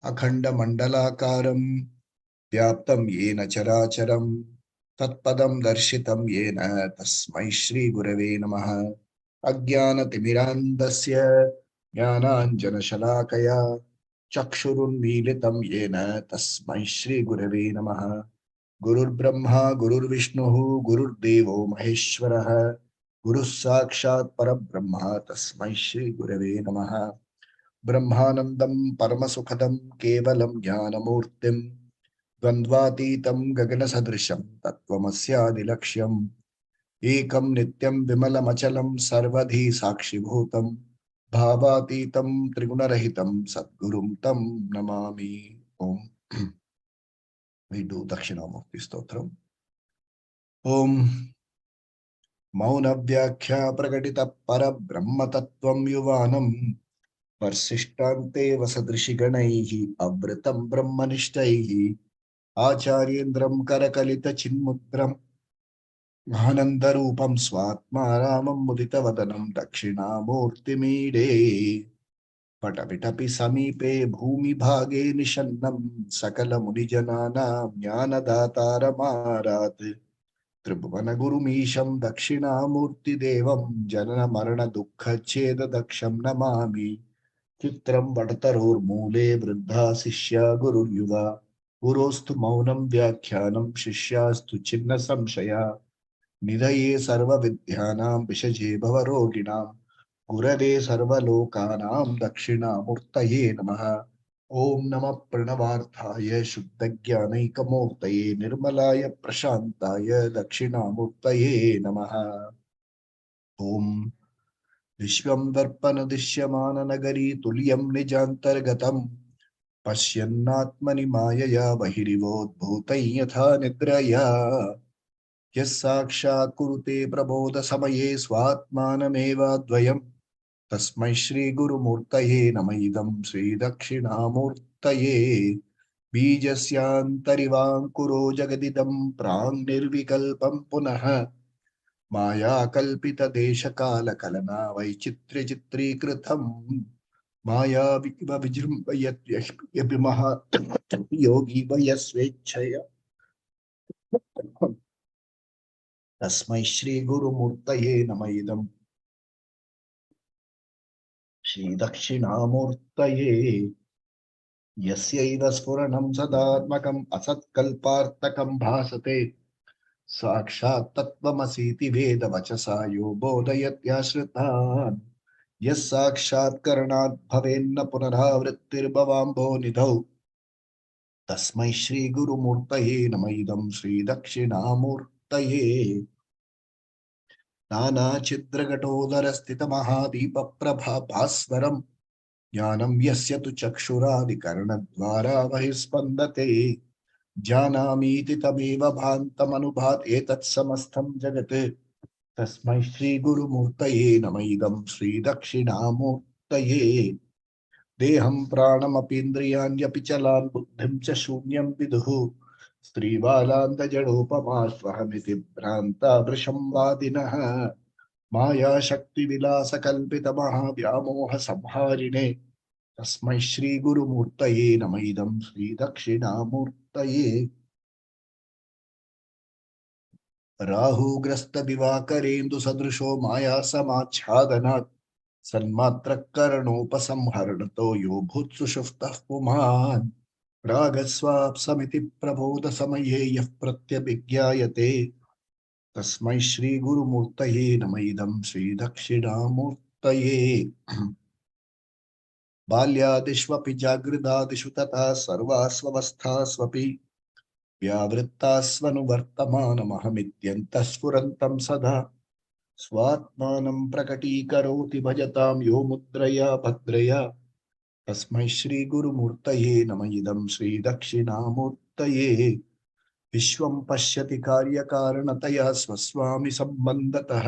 अखण्डमण्डलाकारं व्याप्तं येन चराचरं तत्पदं दर्शितं येन तस्मै श्रीगुरवे नमः। अज्ञानतिमिरान्धस्य ज्ञानाञ्जनशलाकया चक्षुरुन्मीलितं येन तस्मै श्रीगुरवे नमः। गुरुर्ब्रह्मा गुरुर्विष्णुः गुरुर्देवो महेश्वरः गुरुः साक्षात् परब्रह्म तस्मै श्रीगुरवे नमः। ब्रह्मानन्दं परमसुखदं केवलं ज्ञानमूर्तिं द्वन्द्वातीतं गगनसदृशं तत्त्वमस्यादिलक्ष्यम् एकं नित्यं विमलमचलं सर्वधी साक्षिभूतं भावातीतं त्रिगुणरहितं सद्गुरुं तं नमामि। ओम we do Dakshinamurti Stotram. ओम मौन व्याख्या प्रकटित पर ब्रह्म तत्वं युवानम् वर्षिष्टान्ते वसदृशिगणैः अवृतं ब्रह्मनिष्ठैः आचार्येन्द्रं करकलितचिन्मुद्रम् आनन्दरूपं स्वात्मा रामं मुदितवदनं दक्षिणामूर्तिमीडे पटपिटपि समीपे भूमिभागे निषन्नं सकलमुनिजनानां ज्ञानदातारमारात् त्रिभुवनगुरुमीशं दक्षिणामूर्तिदेवं जननमरणदुःखच्छेददक्षं नमामि। चित्रं वडतरोर्मूले वृद्धा शिष्या गुरुर्युवा गुरोस्तु मौनं व्याख्यानं शिष्यास्तु छिन्न संशया निधये सर्वविद्यानां विषजे भवरोगिणां गुरवे सर्वलोकानां दक्षिणामूर्तये नमः। ओम नमः प्रणवार्थाय शुद्धज्ञानैकमूर्तये निर्मलाय प्रशान्ताय दक्षिणामूर्तये नमः। ओम विश्वं दर्पणदृश्यमाननगरी तुल्यं निजान्तर्गतम् पश्यन्नात्मनि मायया बहिरिवोद्भूतं यथा निद्रया यः साक्षात् कुरुते प्रबोधसमये स्वात्मानमेवाद्वयम् तस्मै श्रीगुरुमूर्तये नम इदं श्रीदक्षिणामूर्तये बीजस्यान्तरिवाङ्कुरो जगदिदं प्राङ्निर्विकल्पं पुनः मायाकल्पितदेशकालकलना वैचित्र्यचित्रीकृतम् मायाविव विजृम्भयत्यभिमः योगी वयस्वेच्छया तस्मै श्रीगुरुमूर्तये नम इदं श्रीदक्षिणामूर्तये यस्यैव स्फुरणं सदात्मकम् असत्कल्पार्थकं भासते साक्षात् तत्त्वमसीति वेदवचसा यो बोधयत्याश्रितान् यः साक्षात्करणात् भवेन्न पुनरावृत्तिर्भवाम्भो निधौ तस्मै श्रीगुरुमूर्तये नम इदं श्रीदक्षिणामूर्तये नानाछिद्रघटोदरस्थितमहादीपप्रभाभास्वरम् ज्ञानं यस्य तु चक्षुरादिकरणद्वारा बहिस्पन्दते जानामीति तमेव भान्तमनुभात् एतत्समस्तं जगत् तस्मै श्रीगुरुमूर्तये नम इदं श्रीदक्षिणामूर्तये देहं प्राणमपीन्द्रियाण्यपि चलान् बुद्धिं च शून्यं विदुः स्त्रीबालान्तजडोपमाश्वहमिति भ्रान्ता वृषं वादिनः मायाशक्तिविलासकल्पितमहाव्यामोहसंहारिणे तस्मै श्रीगुरुमूर्तये नम इदं श्रीदक्षिणामूर्तये राहुग्रस्तदिवाकरेन्दुसदृशो मायासमाच्छादनात् सन्मात्रकरणोपसंहरणतो यो भूत्सुषुप्तः पुमान् रागस्वाप्समिति प्रबोधसमये यः प्रत्यभिज्ञायते तस्मै श्रीगुरुमूर्तये नम इदं श्रीदक्षिणामूर्तये बाल्यादिष्वपि जागृदादिषु तथा सर्वास्वस्थास्वपि व्यावृत्तास्वनुवर्तमानमहमित्यन्तः स्फुरन्तं सदा स्वात्मानं प्रकटीकरोति भजतां यो मुद्रया भद्रया तस्मै श्रीगुरुमूर्तये नम इदं श्रीदक्षिणामूर्तये विश्वं पश्यति कार्यकारणतया स्वस्वामि सम्बन्धतः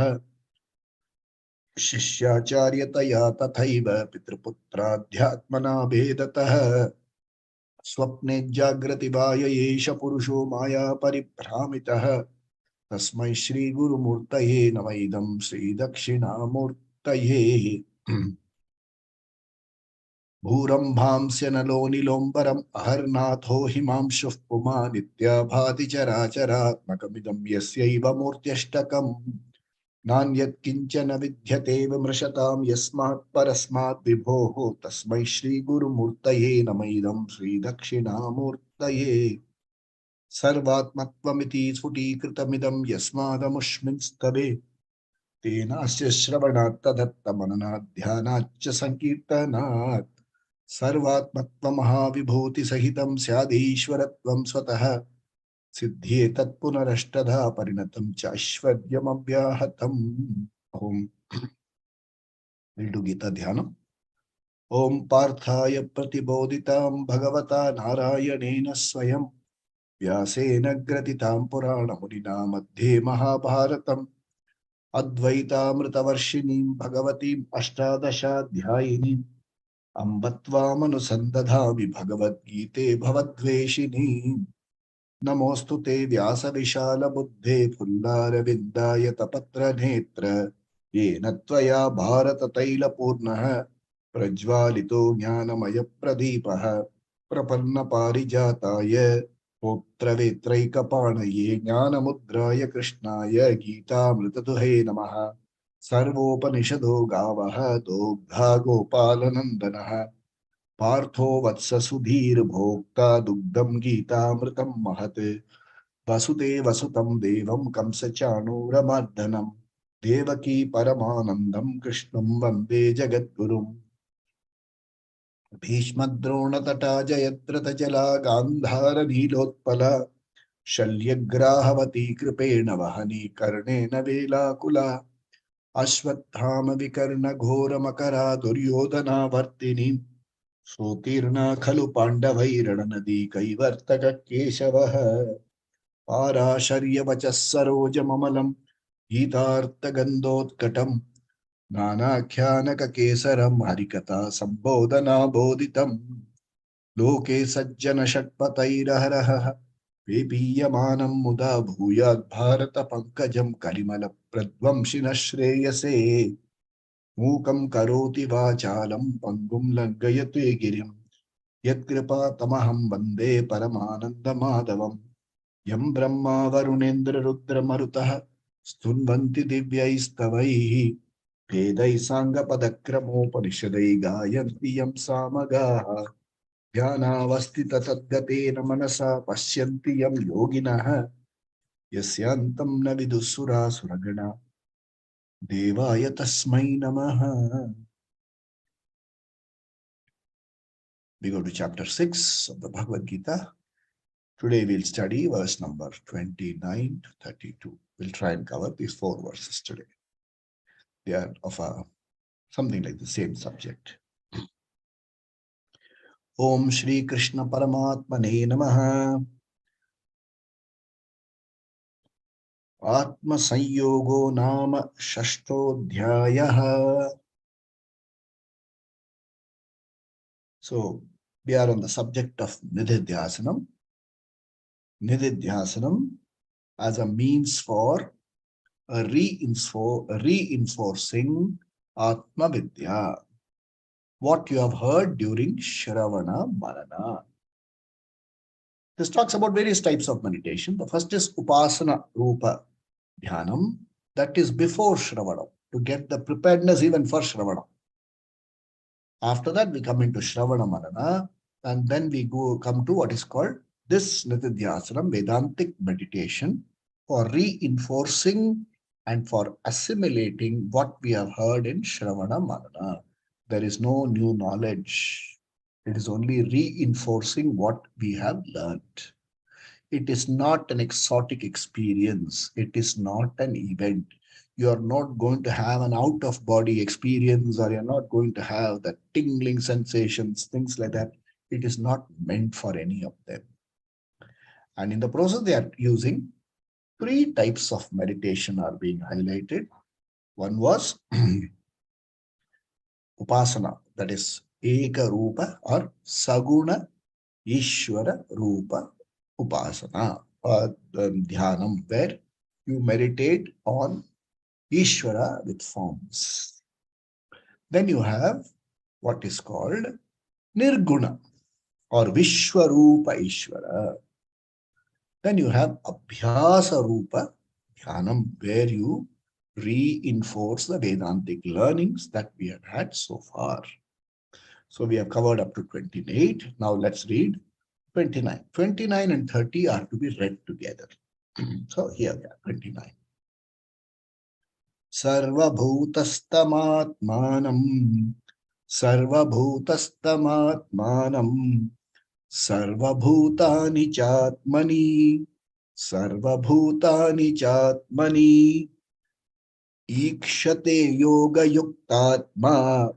शिष्याचार्यतया तथैव पितृपुत्राध्यात्मना भेदतः स्वप्ने जागृति वाययेष पुरुषो माया परिभ्रामितः तस्मै श्रीगुरुमूर्तये नम इदं श्रीदक्षिणामूर्तये भूरम्भांस्य नलो निलोम्बरम् अहर्नाथो हिमांशुः पुमानित्या भाति चराचरात्मकमिदं यस्यैव मूर्त्यष्टकम् नान्यत्किञ्चन विद्यते विमृशतां यस्मात् परस्मात् विभोः तस्मै श्रीगुरुमूर्तये नमः इदं श्रीदक्षिणामूर्तये सर्वात्मत्वमिति स्फुटीकृतमिदं यस्मादमुष्मिन् स्तवे तेनास्य श्रवणात् तदत्तमननात् ध्यानाच्च संकीर्तनात् सर्वात्मत्वमहाविभूतिसहितं स्यादीश्वरत्वं स्वतः सिद्ध्ये तत्पुनरष्टधा परिणतं च ऐश्वर्यमव्याहतम् ओम विल डू गीता ध्यानम् ओम पार्थाय प्रतिबोधितां भगवता नारायणेन स्वयं व्यासेन ग्रथितां पुराणमुनिना मध्ये महाभारतम् अद्वैतामृतवर्षिणीं भगवतीम् अष्टादशाध्यायिनीम् अम्ब त्वामनुसन्दधामि भगवद्गीते भवद्वेषिणीम् नमोऽस्तु ते व्यासविशालबुद्धे फुल्लारविन्दायतपत्रनेत्र येन त्वया भारततैलपूर्णः प्रज्वालितो ज्ञानमयप्रदीपः प्रपन्नपारिजाताय स्तोत्रवेत्रैकपाणये ज्ञानमुद्राय कृष्णाय गीतामृतदुहे नमः सर्वोपनिषदो गावः दोग्धा गोपालनन्दनः पार्थो वत्स सुधीर्भोक्ता दुग्धं गीतामृतं महत् वसुदेवसुतं देवं कंसचाणूरमर्दनम् देवकी परमानन्दं कृष्णं वन्दे जगद्गुरुम् भीष्मद्रोणतटा जयद्रथजला गान्धारनीलोत्पला शल्यग्राहवती कृपेण वहनी कर्णेन वेलाकुला अश्वत्थाम विकर्णघोरमकरा दुर्योधनावर्तिनी सोतीर्णा खलु पाण्डवैरणनदी कैवर्तक केशवः पाराशर्यवचः सरोजममलं गीतार्थगन्धोत्कटम् नानाख्यानककेसरं हरिकथा सम्बोधनाबोधितम् लोके सज्जन षट्पतैरहरः पेपीयमानं मुदा भूयात् भारत पंकजं कलिमल प्रध्वंसिनः श्रेयसे मूकं करोति वाचालं पंगुं लङ्घयते गिरिं यत्कृपातमहं वन्दे परमानन्दमाधवम् यं ब्रह्मा वरुणेन्द्र रुद्रमरुतः स्तुन्वन्ति दिव्यैस्तवैः वेदैः साङ्गपदक्रमोपनिषदैः गायन्ति यं सामगाः ध्यानावस्थिततद्गतेन मनसा पश्यन्ति यं योगिनः यस्यान्तं न विदुःसुरासुरगणा देवाय तस्मै नमः. We go to chapter 6 of the Bhagavad Gita. Today we'll study verse number 29 to 32. We'll try and cover these 4 verses today. They are of something like the same subject. Om Shri Krishna Paramatmane Namaha. Atma Sanyogo Nama Shashtodhyayaha. So we are on the subject of Nididhyasanam. Nididhyasanam as a means for reinforcing Atma Vidya. What you have heard during Shravana Manana. This talks about various types of meditation. The first is Upasana Rupa Dhyanam. That is before Shravana, to get the preparedness even for Shravana. After that, we come into Shravana Manana, and then we come to what is called this Nitidhyasanam, Vedantic meditation, for reinforcing and for assimilating what we have heard in Shravana Manana. There is no new knowledge. It is only reinforcing what we have learned. It is not an exotic experience. It is not an event. You are not going to have an out of body experience, or you're not going to have the tingling sensations, things like that. It is not meant for any of them. And in the process, they are using 3 types of meditation are being highlighted. One was Upasana, that is Eka Rupa or Saguna Ishvara Rupa Upasana or Dhyanam, where you meditate on Ishvara with forms. Then you have what is called Nirguna or Vishwarupa Ishvara. Then you have Abhyasa Rupa Dhyanam, where you reinforce the Vedantic learnings that we have had so far. So we have covered up to 28. Now let's read 29. 29 and 30 are to be read together. So here we are, 29. Sarvabhutastamatmanam Sarvabhutastamatmanam Sarvabhutani Chatmani Sarvabhutani Chatmani Ikshate Yoga Yuktatma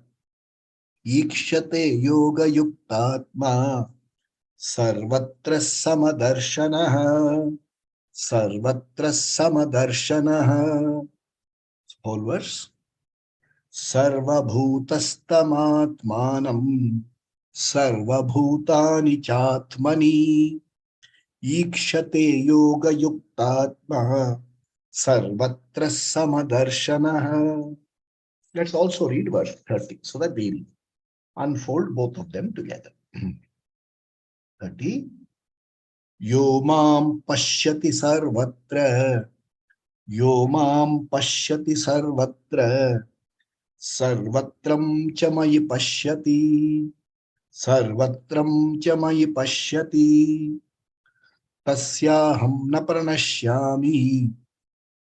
Ikshate Yoga Yuktatma Sarvatra Samadarshanaha Sarvatra Samadarshanaha. Whole verse. Sarvabhutastamatmanam Sarvabhutani Chatmani Ikshate Yoga Yuktatma Sarvatra Samadarshanaha. Let's also read verse 30 so that we'll unfold both of them together. 30. Yo mam pashyati sarvatra Yo mam pashyati sarvatra Sarvatram cha mayi pashyati Sarvatram cha mayi pashyati Tasyaham na pranashyami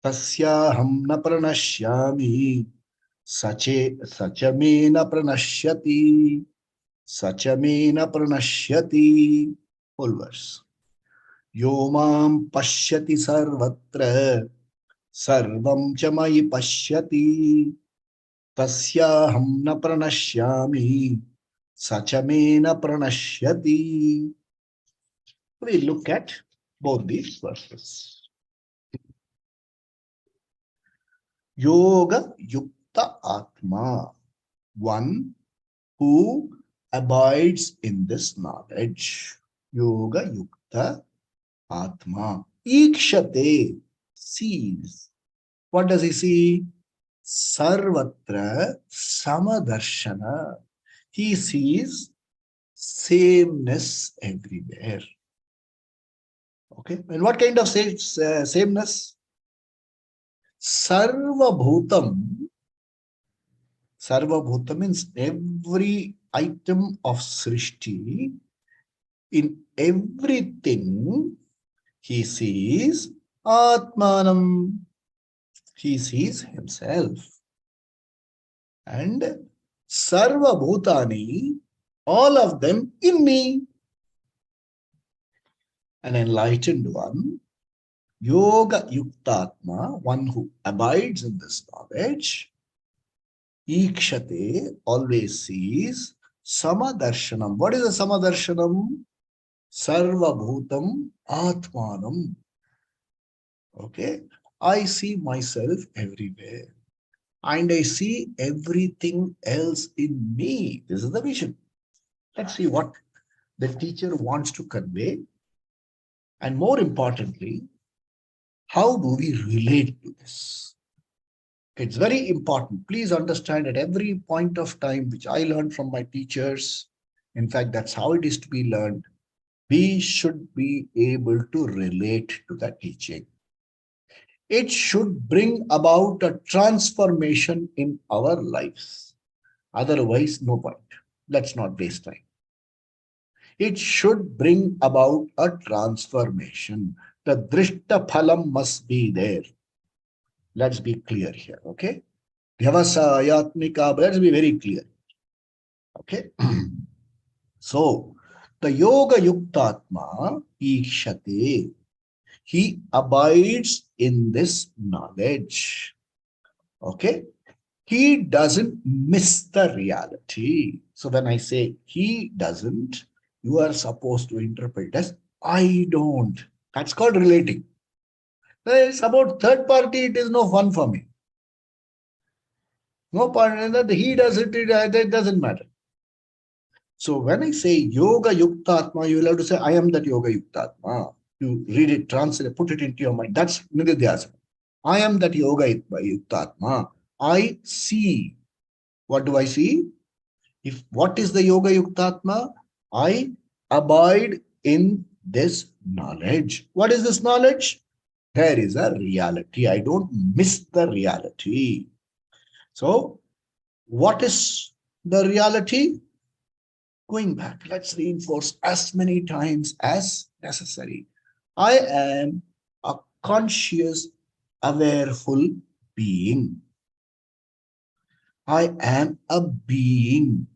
Tasyaham na pranashyami Sachame na pranashyati Sachame na pranashyati. Full verse. Yo mam pashyati sarvatra Sarvam cha mayi pashyati Tasyaham na pranashyami Sachame na pranashyati. We look at both these verses. Yoga Yukta Atma, one who abides in this knowledge. Yoga Yukta Atma. Ikshate, sees. What does he see? Sarvatra Samadarshana. He sees sameness everywhere. Okay. And what kind of sameness? Sarva Bhutam. Sarva Bhutam means every item of Srishti, in everything he sees Atmanam. He sees himself. And Sarva Bhutani, all of them in me. An enlightened one, Yoga Yuktatma, one who abides in this knowledge, Ikshate, always sees, Samadarshanam. What is a Samadarshanam? Sarva Bhutam Atmanam. Okay. I see myself everywhere. And I see everything else in me. This is the vision. Let's see what the teacher wants to convey. And more importantly, how do we relate to this? It's very important. Please understand at every point of time, which I learned from my teachers, in fact, that's how it is to be learned, we should be able to relate to the teaching. It should bring about a transformation in our lives. Otherwise, no point. Let's not waste time. It should bring about a transformation. The drishta phalam must be there. Let's be clear here, okay? Vyavasayatmika, let's be very clear. Okay? So, the yoga yuktatma ikshate. He abides in this knowledge. Okay? He doesn't miss the reality. So when I say he doesn't, you are supposed to interpret as I don't. That's called relating. It's about third party, it is no fun for me. No part that he does it, it doesn't matter. So when I say yoga yuktatma, you will have to say I am that yoga yuktatma. You read it, translate, put it into your mind. That's nididhyasana. I am that yoga yuktatma. I see. What do I see? What is the Yoga Yuktatma? I abide in this knowledge. What is this knowledge? There is a reality. I don't miss the reality. So, what is the reality? Going back, let's reinforce as many times as necessary. I am a conscious, awareful being. I am a being.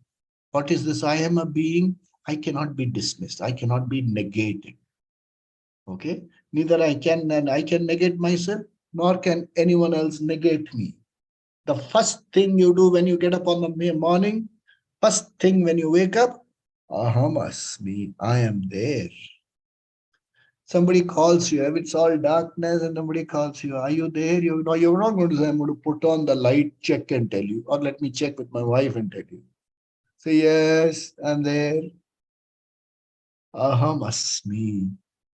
What is this? I am a being. I cannot be dismissed. I cannot be negated. Okay. Neither I can negate myself, nor can anyone else negate me. The first thing you do when you get up on the morning, first thing when you wake up, aham asmi, I am there. Somebody calls you, if it's all darkness and somebody calls you, are you there? You know, you're not going to say, I'm going to put on the light, check and tell you, or let me check with my wife and tell you. Say, yes, I'm there. Aham asmi.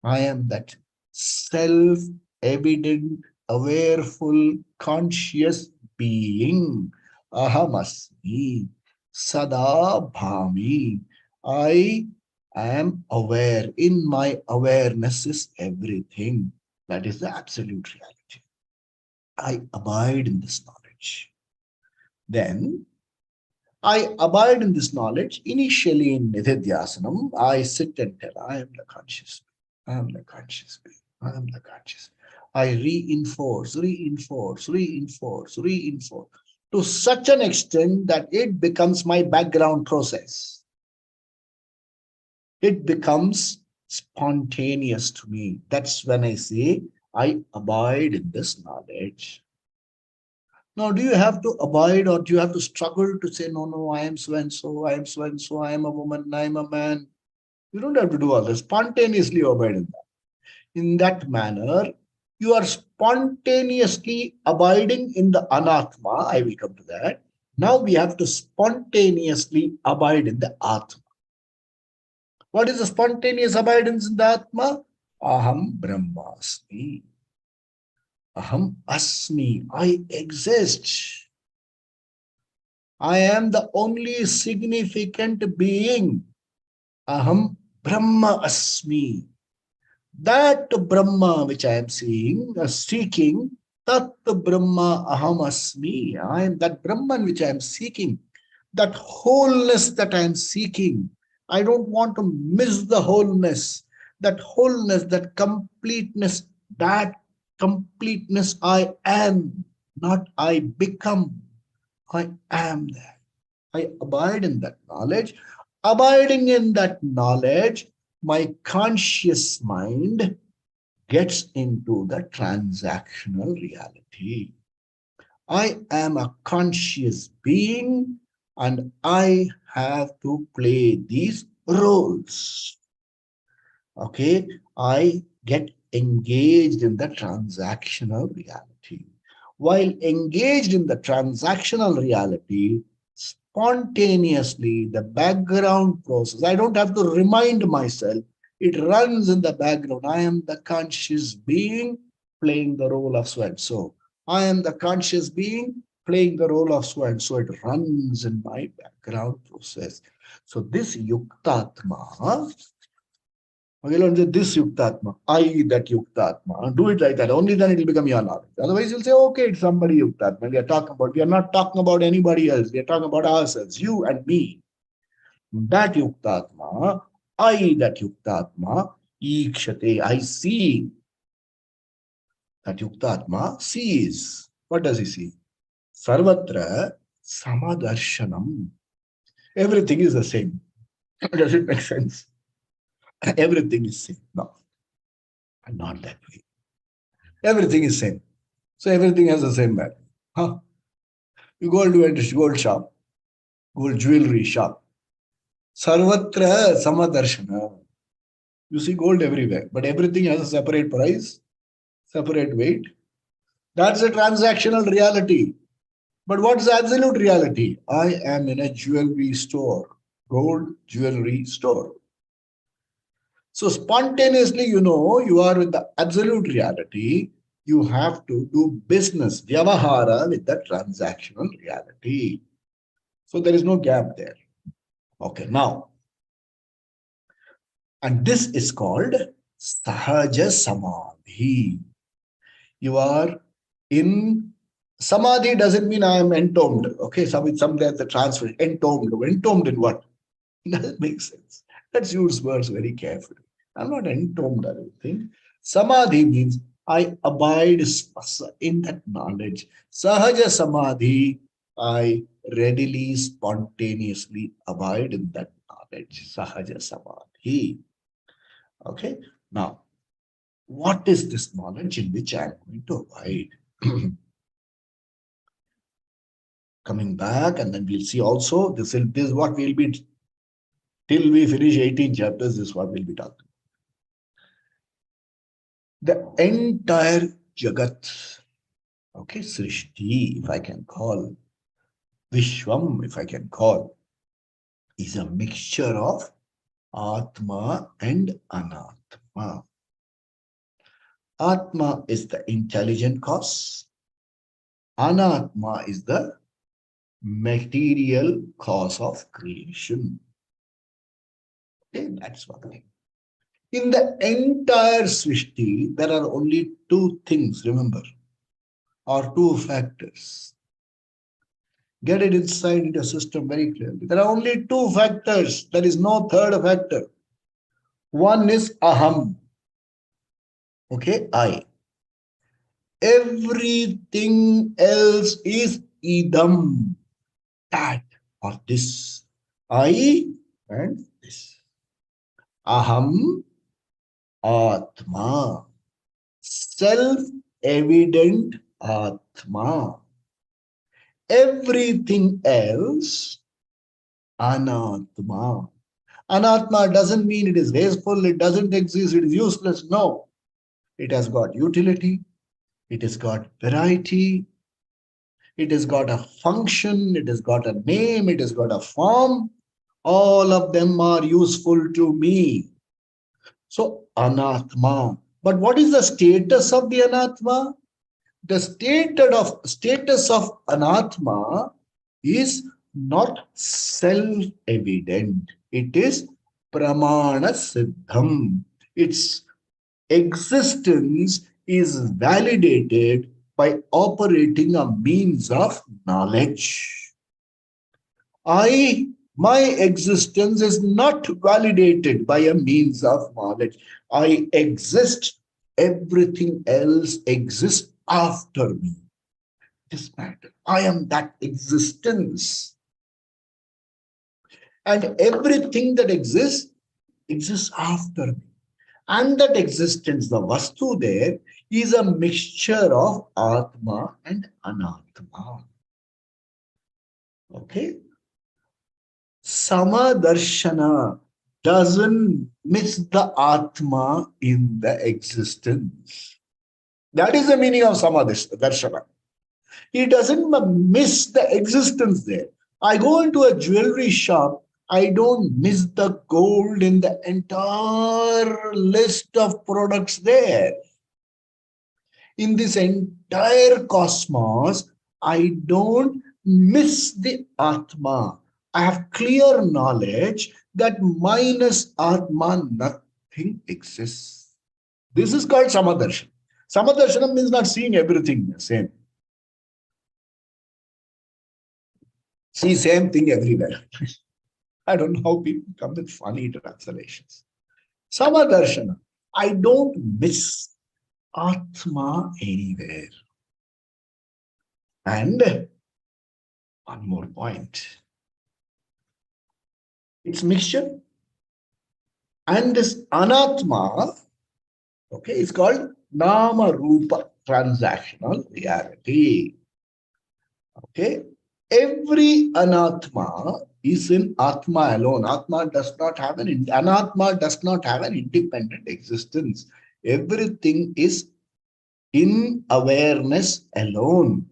I am that self-evident, awareful, conscious being. Aham asmi. Sada bhami. I am aware. In my awareness is everything. That is the absolute reality. I abide in this knowledge. Then I abide in this knowledge. Initially in Nididhyasanam, I sit and tell, I am the conscious. I am the conscious being. I am the conscious. I reinforce to such an extent that it becomes my background process. It becomes spontaneous to me. That's when I say, I abide in this knowledge. Now, do you have to abide or do you have to struggle to say, no, I am so and so, I am so and so, I am a woman, I am a man? You don't have to do all this. Spontaneously abide in that. In that manner, you are spontaneously abiding in the anatma. I will come to that. Now we have to spontaneously abide in the atma. What is the spontaneous abidance in the atma? Aham brahmasmi. Aham asmi. I exist. I am the only significant being. Aham Brahma Asmi. That Brahma which I am seeing, seeking, Tat Brahma Aham Asmi. I am that Brahman which I am seeking. That wholeness that I am seeking. I don't want to miss the wholeness. That wholeness, that completeness I am, not I become. I am that. I abide in that knowledge. Abiding in that knowledge, my conscious mind gets into the transactional reality. I am a conscious being and I have to play these roles. Okay, I get engaged in the transactional reality. While engaged in the transactional reality, spontaneously, the background process, I don't have to remind myself, it runs in the background. I am the conscious being playing the role of so and so. I am the conscious being playing the role of so and so. It runs in my background process. So this Yuktatma, okay, learn this Yuktatma, I that Yuktatma. Do it like that. Only then it will become your knowledge. Otherwise, you'll say, okay, it's somebody Yuktatma. We are not talking about anybody else. We are talking about ourselves, you and me. That Yuktatma, I that Yuktatma, Ikshate, I see. That Yuktatma sees. What does he see? Sarvatra Samadarshanam. Everything is the same. Does it make sense? Everything is same. No, not that way. Everything is same. So everything has the same value. Huh? You go to a gold shop, gold jewelry shop. Sarvatra Samadarshana. You see gold everywhere, but everything has a separate price, separate weight. That's a transactional reality. But what's the absolute reality? I am in a jewelry store, gold jewelry store. So spontaneously, you are with the absolute reality. You have to do business, vyavahara, with the transactional reality. So there is no gap there. Okay, now, and this is called Sahaja Samadhi. You are in Samadhi doesn't mean I am entombed. Okay, some the transfer entombed. Entombed in what? Doesn't make sense. Let's use words very carefully. I'm not entombed or anything. Samadhi means I abide in that knowledge. Sahaja Samadhi, I readily, spontaneously abide in that knowledge. Sahaja Samadhi. Okay. Now, what is this knowledge in which I am going to abide? Coming back, and then we'll see also this is what we'll be till we finish 18 chapters. This is what we'll be talking. The entire Jagat, okay, Srishti, if I can call, Vishwam, if I can call, is a mixture of Atma and Anatma. Atma is the intelligent cause. Anatma is the material cause of creation. Okay, that's one thing. In the entire Srishti, there are only two things, remember, or two factors. Get it inside your system very clearly. There are only two factors. There is no third factor. One is aham. Okay, I. Everything else is idam. That or this. I and this. Aham, atma. Self-evident atma. Everything else, anatma. Anatma doesn't mean it is wasteful, it doesn't exist, it is useless. No, it has got utility, it has got variety, it has got a function, it has got a name, it has got a form. All of them are useful to me. So, anatma. But what is the status of the anatma? The status of anatma is not self-evident. It is pramana siddham. Its existence is validated by operating a means of knowledge. My existence is not validated by a means of knowledge. I exist. Everything else exists after me. This matter. I am that existence. And everything that exists after me. And that existence, the Vastu there, is a mixture of Atma and Anatma. Okay? Samadarshana doesn't miss the Atma in the existence. That is the meaning of Samadarshana. He doesn't miss the existence there. I go into a jewelry shop, I don't miss the gold in the entire list of products there. In this entire cosmos, I don't miss the Atma. I have clear knowledge that minus Atma, nothing exists. This is called Samadarshana. Samadarshana means not seeing everything the same. See same thing everywhere. I don't know how people come with funny translations. Samadarshana. I don't miss Atma anywhere. And one more point. It's mixture. And this Anatma, okay, is called Nama Rupa, transactional reality. Okay. Every Anatma is in Atma alone. Anatma does not have an independent existence. Everything is in awareness alone.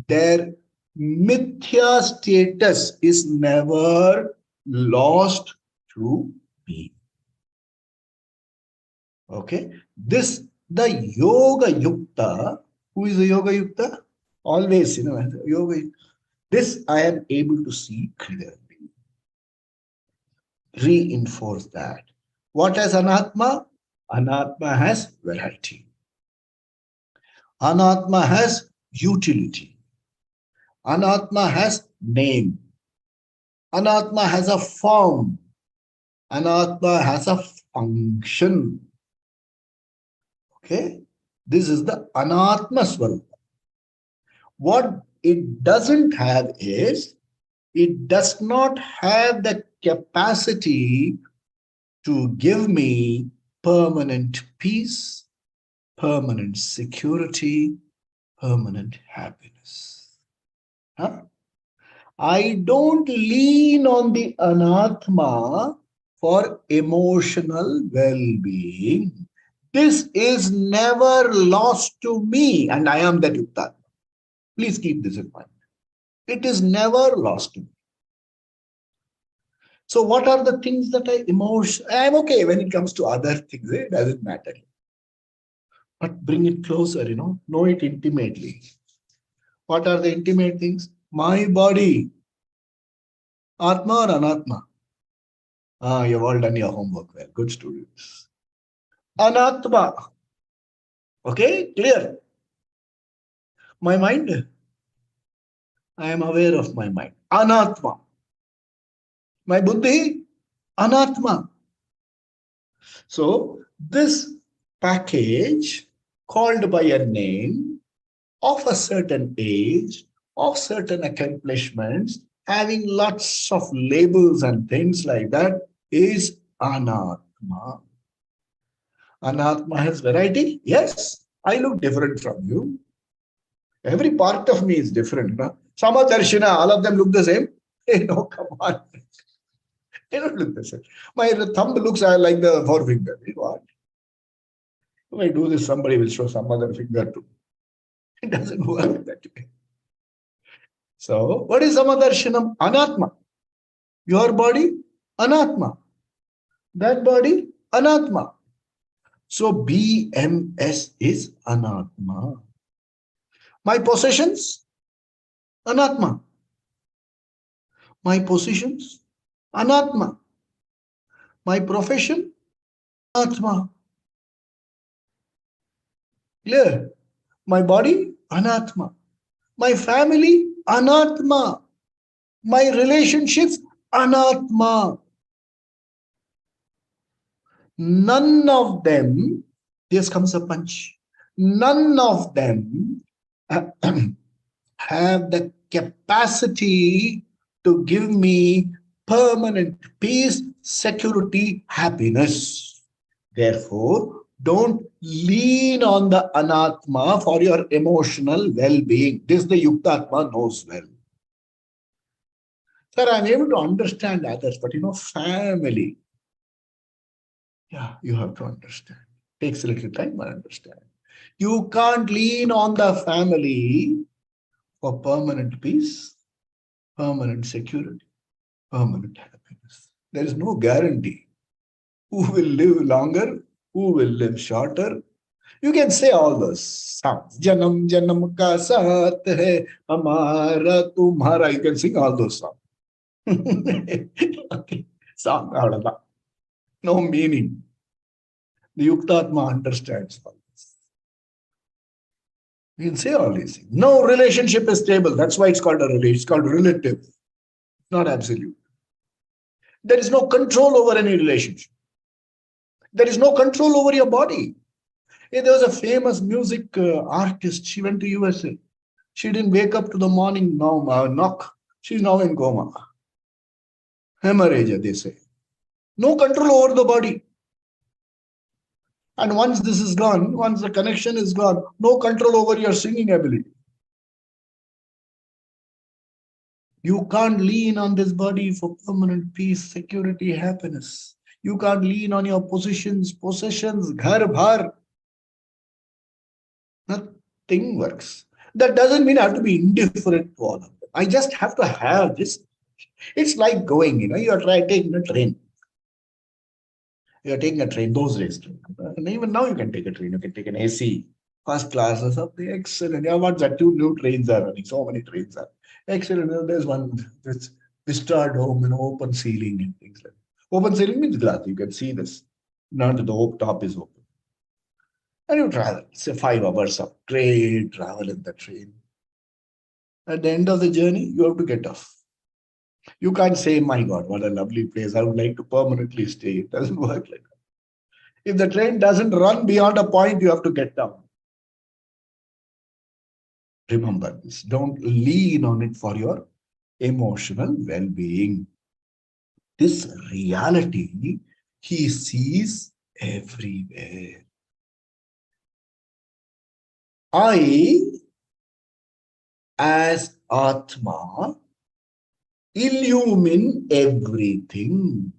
Their mithya status is never lost to me. Okay. The Yoga Yukta, who is the Yoga Yukta? Always, yoga. This I am able to see clearly. reinforce that. What is Anatma? Anatma has variety. Anatma has utility. Anatma has name. Anatma has a form. Anatma has a function. Okay? This is the Anatma Swarupa. What it doesn't have is, it does not have the capacity to give me permanent peace, permanent security, permanent happiness. Huh? I don't lean on the Anatma for emotional well-being. This is never lost to me, and I am that Yukta. Please keep this in mind. It is never lost to me. So what are the things that I'm okay when it comes to other things, it doesn't matter. But bring it closer, know it intimately. What are the intimate things? My body, Atma or Anatma? You've all done your homework well. Good students. Anatma. Okay, clear. My mind, I am aware of my mind. Anatma. My buddhi, Anatma. So this package called by a name of a certain age, of certain accomplishments, having lots of labels and things like that is Anatma. Anatma has variety. Yes, I look different from you. Every part of me is different. No? Samadarshina, all of them look the same. Hey, no, come on. They don't look the same. My thumb looks like the forefinger. What? If I do this, somebody will show some other finger too. It doesn't work that way. So, what is Samadarshanam? Anatma. Your body, Anatma. That body, Anatma. So, BMS is Anatma. My possessions, Anatma. My positions, Anatma. My profession, Anatma. Clear? My body, Anatma. My family, Anatma. My relationships, Anatma. None of them, this comes a punch, none of them have the capacity to give me permanent peace, security, happiness. Therefore, don't lean on the Anatma for your emotional well-being. This the Yuktatma knows well. Sir, I'm able to understand others, but family. Yeah, you have to understand. Takes a little time, but understand. You can't lean on the family for permanent peace, permanent security, permanent happiness. There is no guarantee. Who will live longer? Who will live shorter? You can say all those songs. Janam Janam ka saath hai, hamara tumhara. You can sing all those songs. Okay. Song out of that. No meaning. The Yuktatma understands all this. You can say all these things. No relationship is stable. That's why it's called a relation. It's called relative, not absolute. There is no control over any relationship. There is no control over your body. Hey, there was a famous music artist. She went to USA. She didn't wake up to the morning knock. She's now in coma. Hemorrhage, they say. No control over the body. And once this is gone, once the connection is gone, no control over your singing ability. You can't lean on this body for permanent peace, security, happiness. You can't lean on your possessions, ghar bhar. Nothing works. That doesn't mean I have to be indifferent to all of them. I just have to have this. It's like going, you are taking a train. You are taking a train, those days. And even now you can take a train. You can take an AC, first class or something. Excellent. Yeah, what's that? 2 new trains are running. So many trains are. Excellent. There's one, this Vista dome, open ceiling and things like that. Open ceiling means glass. You can see this. Not the top is open. And you travel, say 5 hours of great travel in the train. At the end of the journey, you have to get off. You can't say, my God, what a lovely place. I would like to permanently stay. It doesn't work like that. If the train doesn't run beyond a point, you have to get down. Remember this. Don't lean on it for your emotional well-being. This reality he sees everywhere. I, as Atma, illumine everything.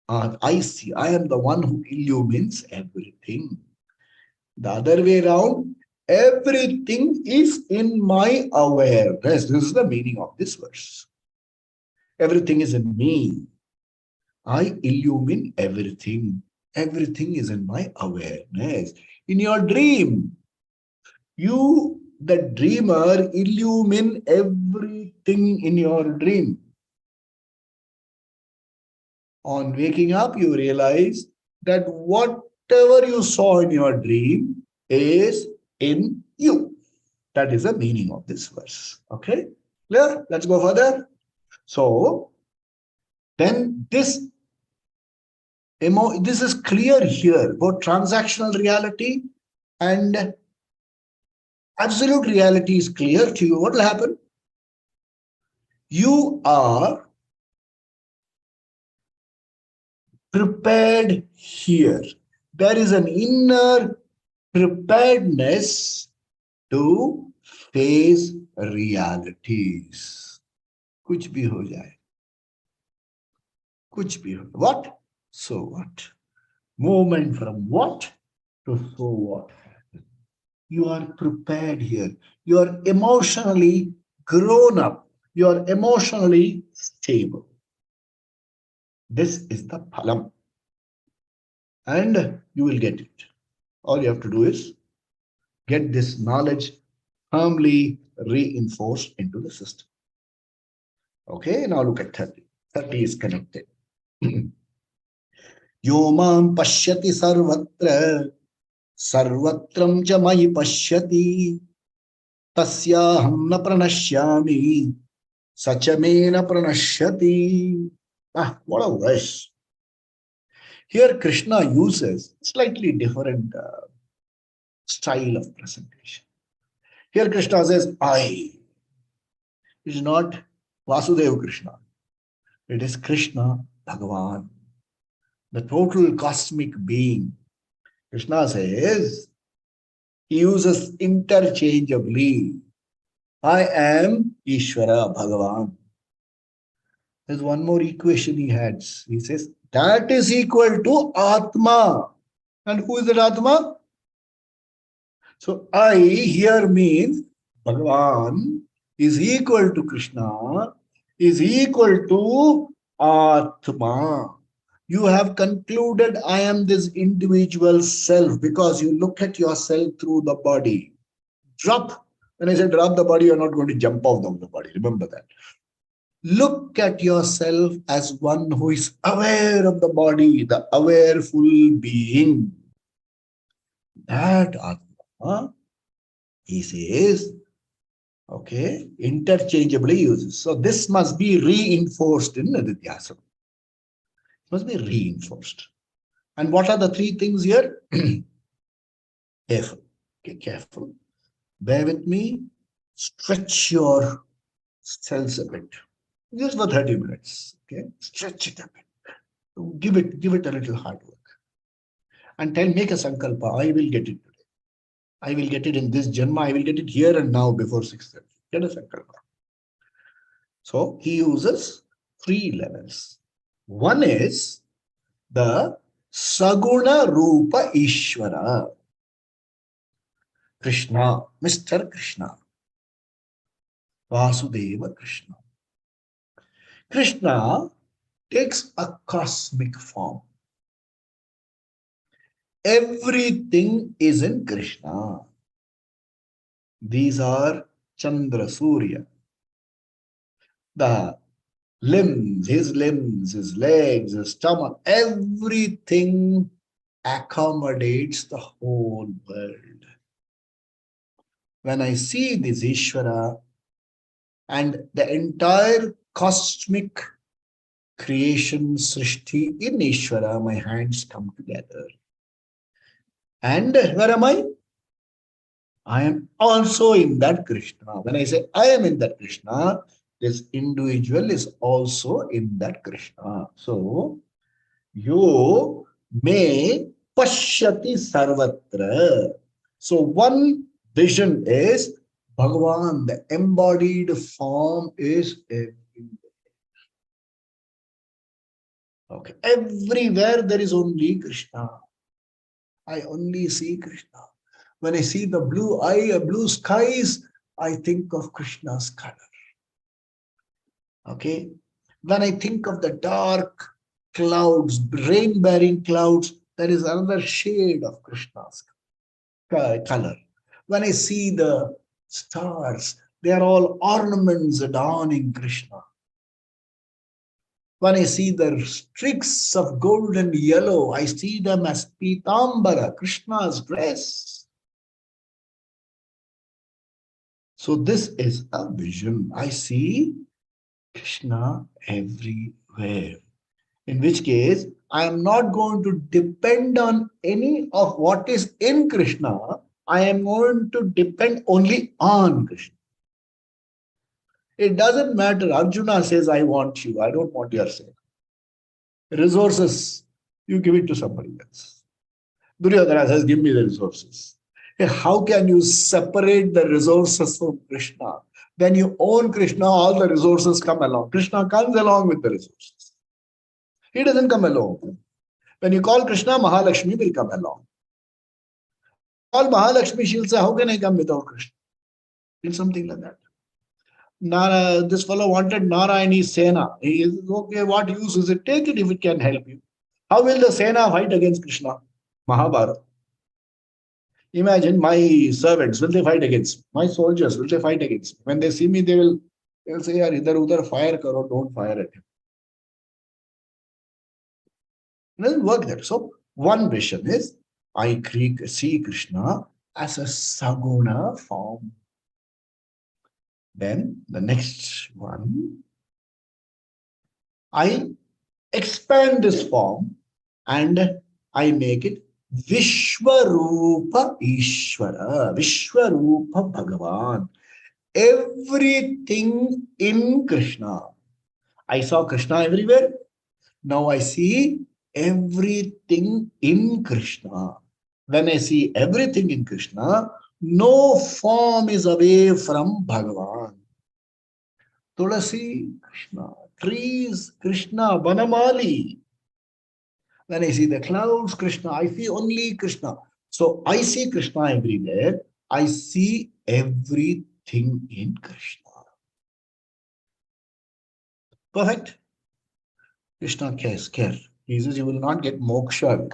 I see, I am the one who illumines everything. The other way around, everything is in my awareness. This is the meaning of this verse. Everything is in me. I illumine everything. Everything is in my awareness. In your dream, you, the dreamer, illumine everything in your dream. On waking up, you realize that whatever you saw in your dream is in you. That is the meaning of this verse. Okay? Clear? Let's go further. So, then this is clear here. Both transactional reality and absolute reality is clear to you. What will happen? You are prepared here. There is an inner preparedness to face realities. कुछ भी हो जाए, कुछ भी हो. What? So what? Movement from what to so what. You are prepared here. You are emotionally grown up. You are emotionally stable. This is the phalam. And you will get it. All you have to do is get this knowledge firmly reinforced into the system. Okay, now look at 30. 30 is connected. Yo mam pashyati sarvatra, sarvatram cha mayi pashyati, tasyaham na pranashyami, sachame na pranashyati. What a verse. Here Krishna uses slightly different style of presentation. Here Krishna says, I. It is not Vasudeva Krishna. It is Krishna Bhagavan, the total cosmic being. Krishna says, he uses interchangeably. I am Ishvara Bhagavan. There's one more equation he adds. He says, that is equal to Atma. And who is that Atma? So I here means Bhagavan is equal to Krishna, is equal to Atma. You have concluded I am this individual self because you look at yourself through the body. Drop. When I say drop the body, you're not going to jump out of the body. Remember that. Look at yourself as one who is aware of the body, the awareful being. That Atma, he says, okay, interchangeably uses. So this must be reinforced in Nidhyasana. Must be reinforced. And what are the three things here? Careful. Okay, careful. Bear with me. Stretch your cells a bit. Just for 30 minutes. Okay. Stretch it a bit. Give it a little hard work. And make a sankalpa. I will get it today. I will get it in this janma. I will get it here and now before 6:30. Get a sankalpa. So he uses 3 levels. One is the Saguna Rupa Ishvara. Krishna, Mr. Krishna. Vasudeva Krishna. Krishna takes a cosmic form. Everything is in Krishna. These are Chandra, Surya. The limbs, his legs, his stomach, everything accommodates the whole world. When I see this Ishvara and the entire cosmic creation, Srishti in Ishvara, my hands come together. And where am I? I am also in that Krishna. When I say I am in that Krishna, this individual is also in that Krishna. So, yo me pashyati sarvatra. So, one vision is Bhagavan, the embodied form is everywhere. Okay. Everywhere there is only Krishna. I only see Krishna. When I see the blue skies, I think of Krishna's color. Okay. When I think of the dark clouds, rain-bearing clouds, there is another shade of Krishna's color. When I see the stars, they are all ornaments adorning Krishna. When I see the streaks of gold and yellow, I see them as Pitambara, Krishna's dress. So this is a vision. I see Krishna everywhere. In which case, I am not going to depend on any of what is in Krishna. I am going to depend only on Krishna. It doesn't matter. Arjuna says, I want you. I don't want your saying. Resources, you give it to somebody else. Duryodhana says, give me the resources. How can you separate the resources from Krishna? When you own Krishna, all the resources come along. Krishna comes along with the resources. He doesn't come alone. When you call Krishna, Mahalakshmi will come along. When you call Mahalakshmi, she'll say, how can I come without Krishna? It's something like that. This fellow wanted Narayani Sena. He is okay, what use is it? Take it if it can help you. How will the Sena fight against Krishna? Mahabharata. Imagine my servants, will they fight against me? My soldiers, will they fight against me? When they see me, they'll say, yaar, idhar udhar fire karo, don't fire at him. It doesn't work there. So one vision is, I see Krishna as a saguna form. Then the next one, I expand this form and I make it Vishwarupa Ishvara, Vishwarupa Bhagavan. Everything in Krishna. I saw Krishna everywhere. Now I see everything in Krishna. When I see everything in Krishna, no form is away from Bhagavan. Tulasi, Krishna. Trees, Krishna. Vanamali. When I see the clouds, Krishna, I see only Krishna. So I see Krishna everywhere. I see everything in Krishna. Perfect. Krishna cares, care. He says you will not get moksha.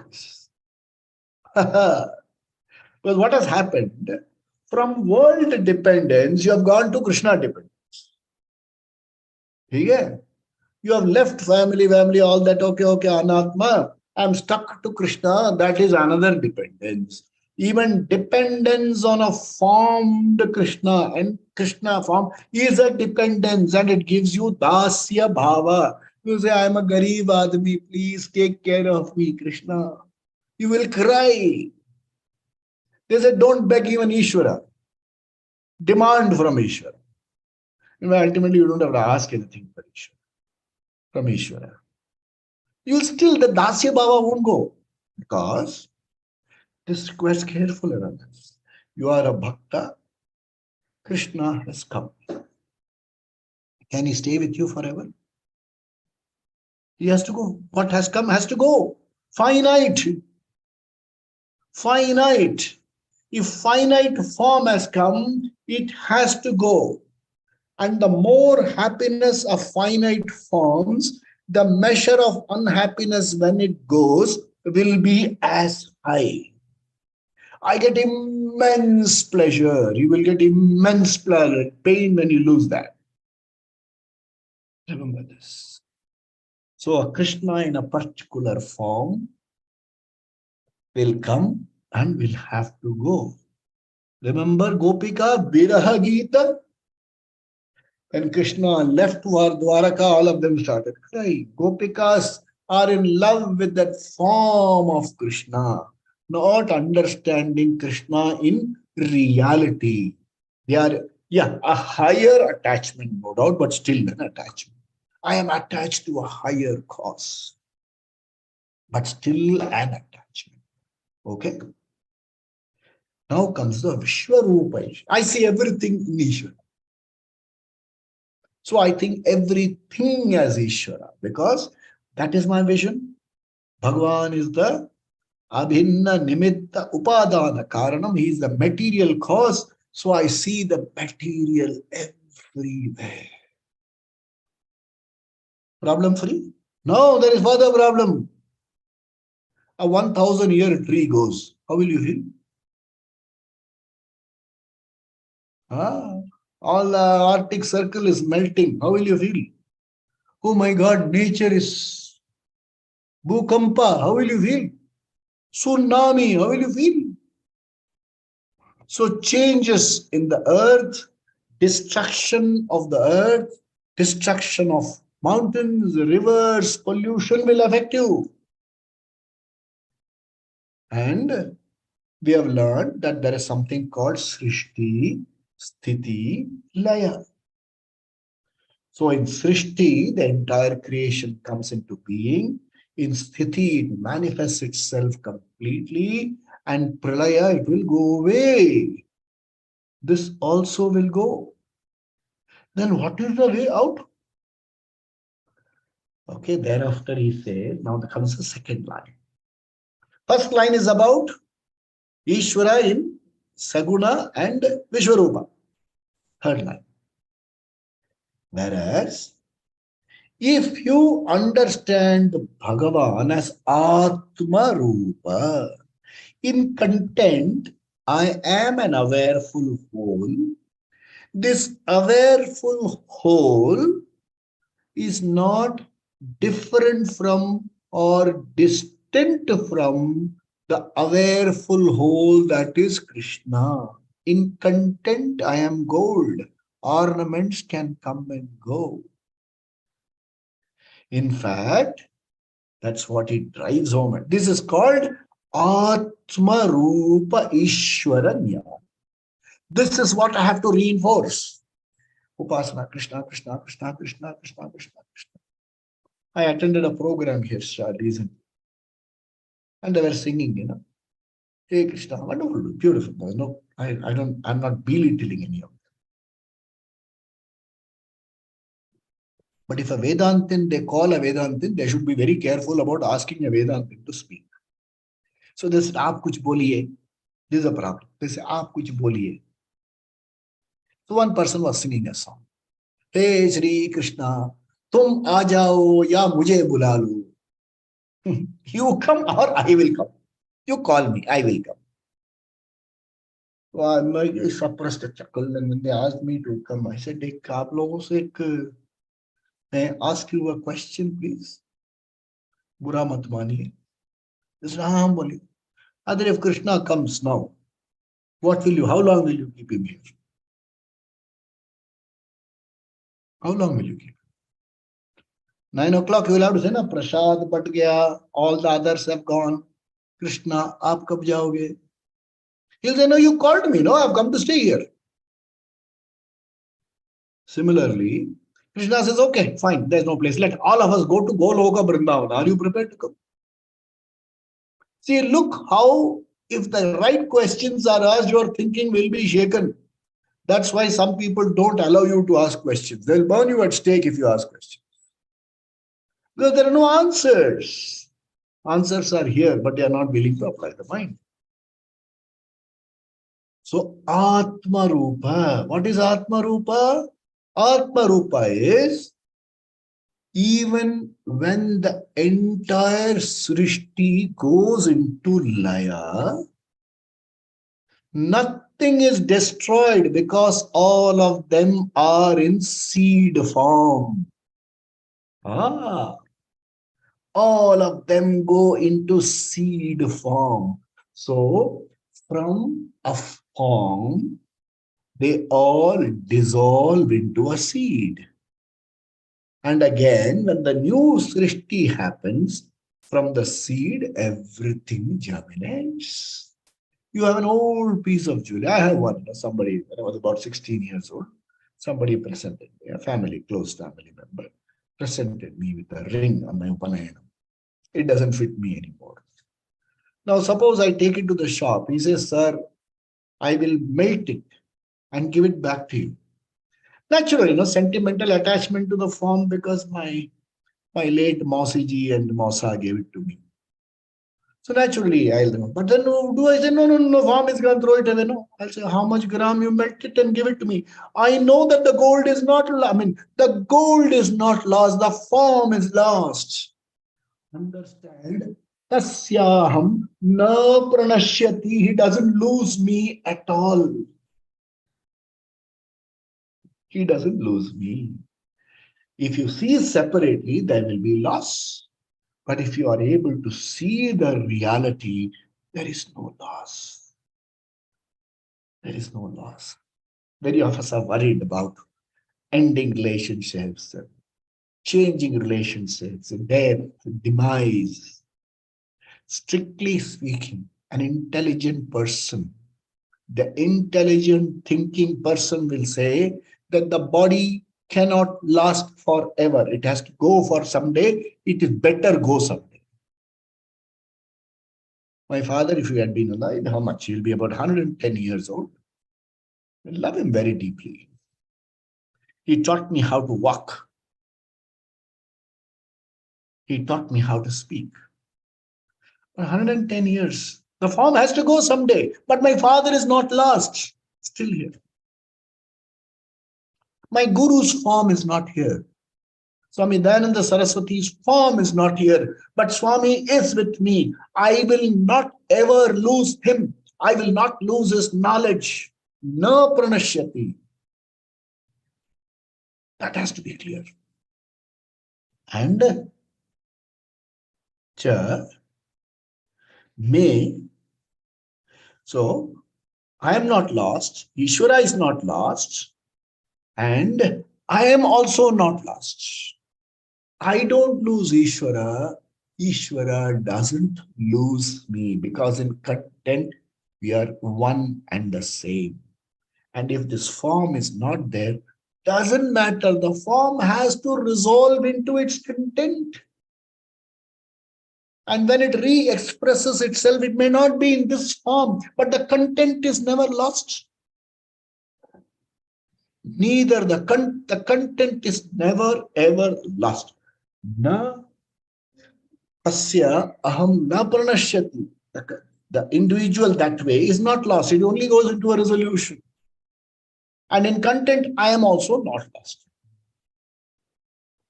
But what has happened? From world dependence, you have gone to Krishna dependence. Okay? You have left family, all that. Okay, Anatma. I'm stuck to Krishna. That is another dependence. Even dependence on a formed Krishna and Krishna form is a dependence, and it gives you dasya bhava. You say, I'm a garib admi, please take care of me, Krishna. You will cry. They said, don't beg even Ishvara. Demand from Ishvara. Ultimately, you don't have to ask anything for Ishvara. From Ishvara. You'll still, the Dasya Bhava won't go. Because this requires careful analysis. You are a bhakta. Krishna has come. Can he stay with you forever? He has to go. What has come has to go. Finite. Finite. If finite form has come, it has to go. And the more happiness of finite forms, the measure of unhappiness when it goes will be as high. I get immense pleasure. You will get immense pain when you lose that. Remember this. So a Krishna in a particular form will come and will have to go. Remember Gopika Biraha Gita? When Krishna left Dwaraka, all of them started crying. Gopikas are in love with that form of Krishna, not understanding Krishna in reality. They are, yeah, a higher attachment, no doubt, but still an attachment. I am attached to a higher cause, but still an attachment. Okay? Now comes the Vishwarupa. I see everything in Ishvara. So I think everything as Ishvara because that is my vision. Bhagavan is the Abhinna Nimitta Upadana Karanam. He is the material cause. So I see the material everywhere. Problem free? No, there is further problem. A 1,000-year tree goes. How will you feel? Ah, all the Arctic Circle is melting. How will you feel? Oh my God, nature is Bhukampa. How will you feel? Tsunami. How will you feel? So changes in the earth, destruction of the earth, destruction of mountains, rivers, pollution will affect you. And we have learned that there is something called Srishti, Sthiti, Laya. So in Srishti, the entire creation comes into being. In Sthiti, it manifests itself completely. And Pralaya, it will go away. This also will go. Then what is the way out? Okay, thereafter he says, now there comes the second line. First line is about Ishvara in Saguna and Vishwarupa. Third line. Whereas, if you understand Bhagavan as Atma Rupa, in content, I am an awareful whole. This awareful whole is not different from or distant from the awareful whole that is Krishna. In content, I am gold. Ornaments can come and go. In fact, that's what it drives home at. This is called Atma Rupa Ishwaranya. This is what I have to reinforce. Upasana Krishna, Krishna, Krishna, Krishna, Krishna, Krishna, Krishna. I attended a program here recently. And they were singing, Hey Krishna, wonderful, beautiful. There's no, I'm not belittling any of them. But if a Vedantin, they call a Vedantin, they should be very careful about asking a Vedantin to speak. So they said, Aap kuch boliye. This is a problem. They say, Aap kuch boliye. So one person was singing a song. Hey Shri Krishna, tum aa jao ya mujhe bula lo. You come or I will come. You call me, I will come. So I suppressed a chuckle, and when they asked me to come, I said, आप लोगों से may I ask you a question, please? बुरा मत मानिए. They said, हाँ बोलिए. Other if Krishna comes now, how long will you keep him here? How long will you keep him? 9 o'clock, you will have to say, na, Prasad but gaya, all the others have gone. Krishna, aap kab jaoge? He'll say, no, you called me, no, I've come to stay here. Similarly, Krishna says, okay, fine, there's no place. Let all of us go to Goloka Vrindavan. Are you prepared to come? See, look how, if the right questions are asked, your thinking will be shaken. That's why some people don't allow you to ask questions. They'll burn you at stake if you ask questions. Because there are no answers. Answers are here, but they are not willing to apply the mind. So, Atma Rupa. What is Atma Rupa? Atma Rupa is even when the entire Srishti goes into Laya, nothing is destroyed because all of them are in seed form. Ah, all of them go into seed form. So from a form, they all dissolve into a seed. And again, when the new Srishti happens, from the seed, everything germinates. You have an old piece of jewelry. I have one. Somebody, when I was about 16 years old, somebody presented me, a family, close family member, presented me with a ring on my Upanayanam. It doesn't fit me anymore. Now, suppose I take it to the shop. He says, Sir, I will melt it and give it back to you. Naturally, sentimental attachment to the form because my late Mossiji and Mossa gave it to me. So naturally, I'll remember. But then do I say, no, farm is going to throw it away? No. I'll say, how much gram you melt it and give it to me. I know that the gold is not, the gold is not lost. The form is lost. Understand? Tasyaham na pranashyati. He doesn't lose me at all. He doesn't lose me. If you see separately, there will be loss. But if you are able to see the reality, there is no loss. There is no loss. Many of us are worried about ending relationships, changing relationships, death, demise. Strictly speaking, an intelligent person, the intelligent thinking person will say that the body cannot last forever. It has to go for someday. It is better go someday. My father, if he had been alive, how much? He'll be about 110 years old. I love him very deeply. He taught me how to walk. He taught me how to speak. 110 years. The form has to go someday. But my father is not lost. Still here. My guru's form is not here. Swami Dayananda Saraswati's form is not here. But Swami is with me. I will not ever lose him. I will not lose his knowledge. Na pranashyati. That has to be clear. And cha may. So I am not lost. Ishvara is not lost. And I am also not lost. I don't lose Ishvara. Ishvara doesn't lose me because in content we are one and the same. And if this form is not there, doesn't matter. The form has to resolve into its content. And when it re-expresses itself, it may not be in this form, but the content is never lost. Neither the content is never ever lost. Na asya aham na pranashyati. The individual that way is not lost. It only goes into a resolution. And in content, I am also not lost.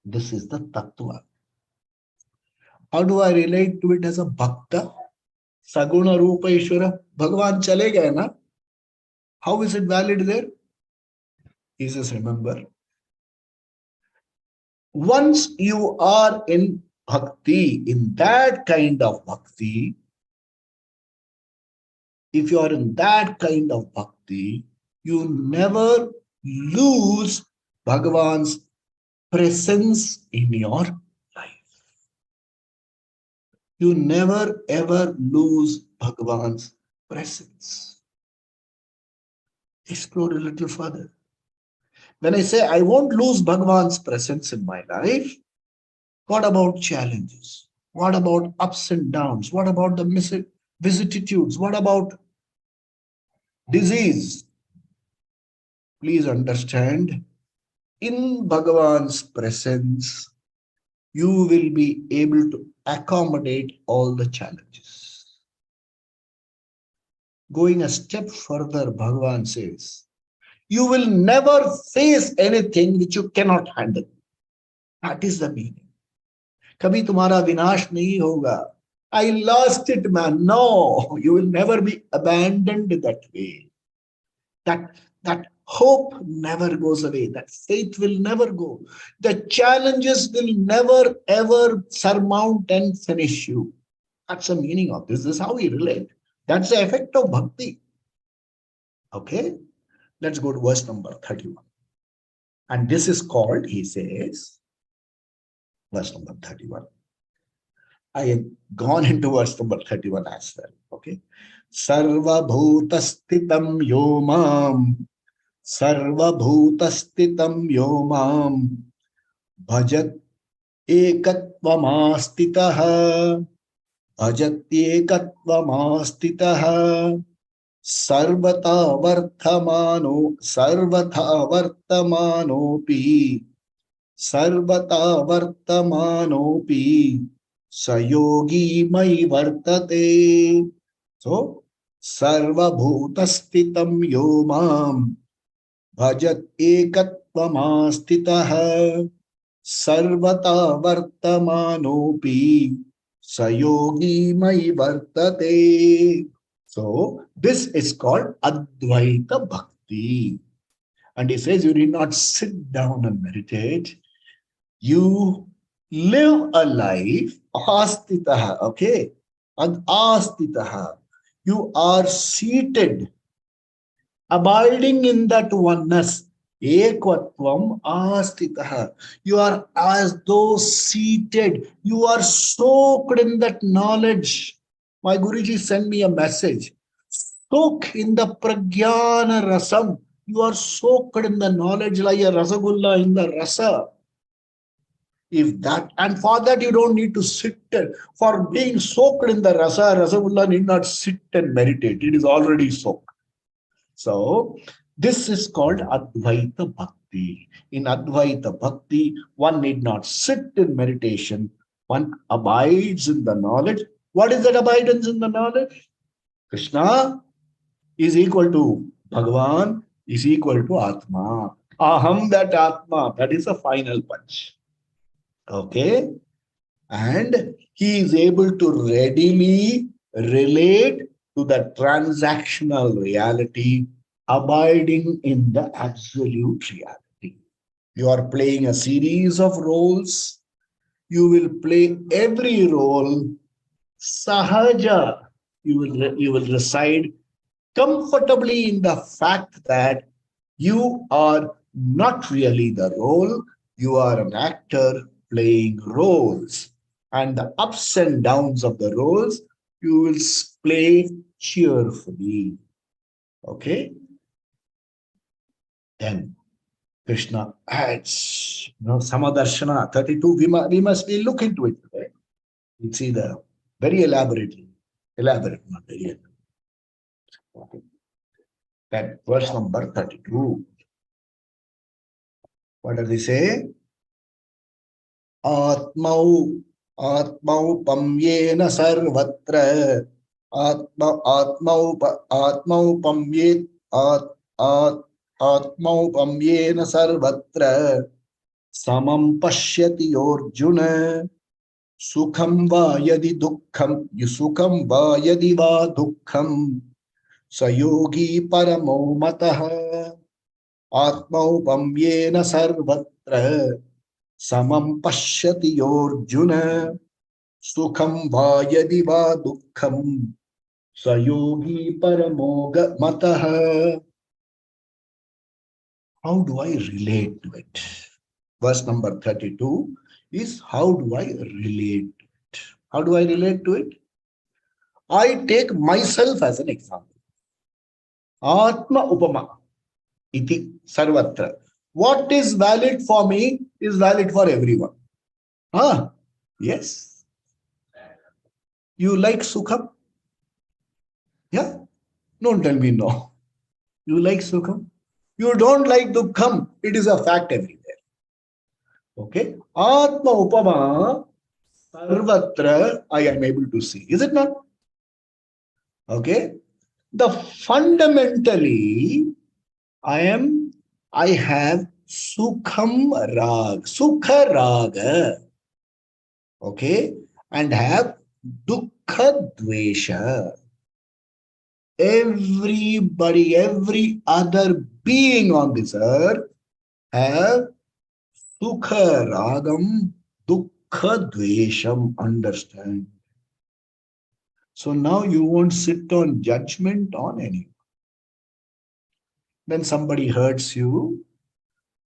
This is the tattva. How do I relate to it as a bhakta? Saguna Rupa Ishvara. Bhagavan chale gaye na? How is it valid there? He says, remember, once you are in bhakti, in that kind of bhakti, if you are in that kind of bhakti, you never lose Bhagavan's presence in your life. You never ever lose Bhagavan's presence. Explore a little further. When I say I won't lose Bhagavan's presence in my life, what about challenges? What about ups and downs? What about the vicissitudes? What about disease? Please understand, in Bhagavan's presence, you will be able to accommodate all the challenges. Going a step further, Bhagavan says, you will never face anything which you cannot handle. That is the meaning. कभी तुम्हारा विनाश नहीं होगा. I lost it, man. No, you will never be abandoned that way. That Hope never goes away. That faith will never go. The challenges will never ever surmount and finish you. That's the meaning of this. This is how we relate. That's the effect of bhakti. Okay, let's go to verse number 31. And this is called, he says, verse number 31. I have gone into verse number 31 as well. Okay. Sarva bhutastitam yomam. Sarva bhutastitam yomam. Bhajat ekattvamastitaha. Bhajat ekattvamastitaha. Sarvata vartamanopi. Sarvata vartamanopi. Sayogi mai vartate. So, sarva bhutastitam yomam. Bhajat ekattvamastitaha. Sarvata vartamanopi. Sayogi mai vartate. So, this is called Advaita Bhakti. And he says you need not sit down and meditate. You live a life, astitaha, okay? And astitaha. You are seated, abiding in that oneness. Ekvatvam astitaha. You are as though seated. You are soaked in that knowledge. My Guruji sent me a message. Soak in the pragyana rasam. You are soaked in the knowledge like a rasagulla in the rasa. If that, and for that you don't need to sit. For being soaked in the rasa, rasagulla need not sit and meditate. It is already soaked. So, this is called Advaita Bhakti. In Advaita Bhakti, one need not sit in meditation. One abides in the knowledge. What is that abidance in the knowledge? Krishna is equal to Bhagavan, is equal to Atma. Aham, that Atma, that is a final punch. Okay? And he is able to readily relate to the transactional reality, abiding in the absolute reality. You are playing a series of roles. You will play every role sahaja. You will reside comfortably in the fact that you are not really the role. You are an actor playing roles. And the ups and downs of the roles, you will play cheerfully. Okay? Then Krishna adds, Samadarshana 32. We must look into it today. You see the very elaborately. Elaborate, not very elaborate. Okay. That verse number 32. What does he say? Atmau pamyena sarvatra. Atmau pamyet Atmau pamyena sarvatra. Samam pashyati Arjuna. Sukham va yadi dukkham. Sukham va yadi va dukkham. Sayogi paramo mataha. Atmau pamyena sarvatra. Samam pashyati Arjuna. Sukham va yadi va dukkham. Sayogi paramo mataha. How do I relate to it? Verse number 32 is how do I relate to it? How do I relate to it? I take myself as an example. Atma upama iti sarvatra. What is valid for me is valid for everyone. Yes. You like Sukham? Yeah? Don't tell me no. You like Sukham? You don't like Dukkham. It is a fact everywhere. Okay? Atma upama sarvatra I am able to see. Is it not? Okay? The fundamentally I have Sukham Rag, Sukha Raga. Okay? And have Dukkha Dvesha. Everybody, every other being on this earth have sukha ragam, dukkha dvesham. Understand? So now you won't sit on judgment on anyone. When somebody hurts you,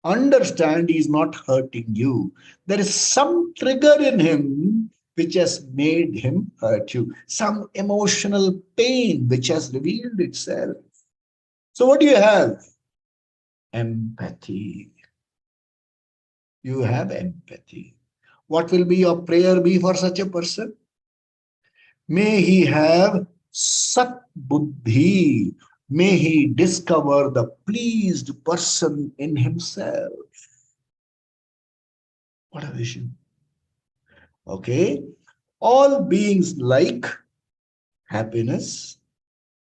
understand he's not hurting you. There is some trigger in him which has made him hurt you, some emotional pain which has revealed itself. So, what do you have? Empathy. You have empathy. What will be your prayer be for such a person? May he have Sat Buddhi. May he discover the pleased person in himself. What a vision. Okay. All beings like happiness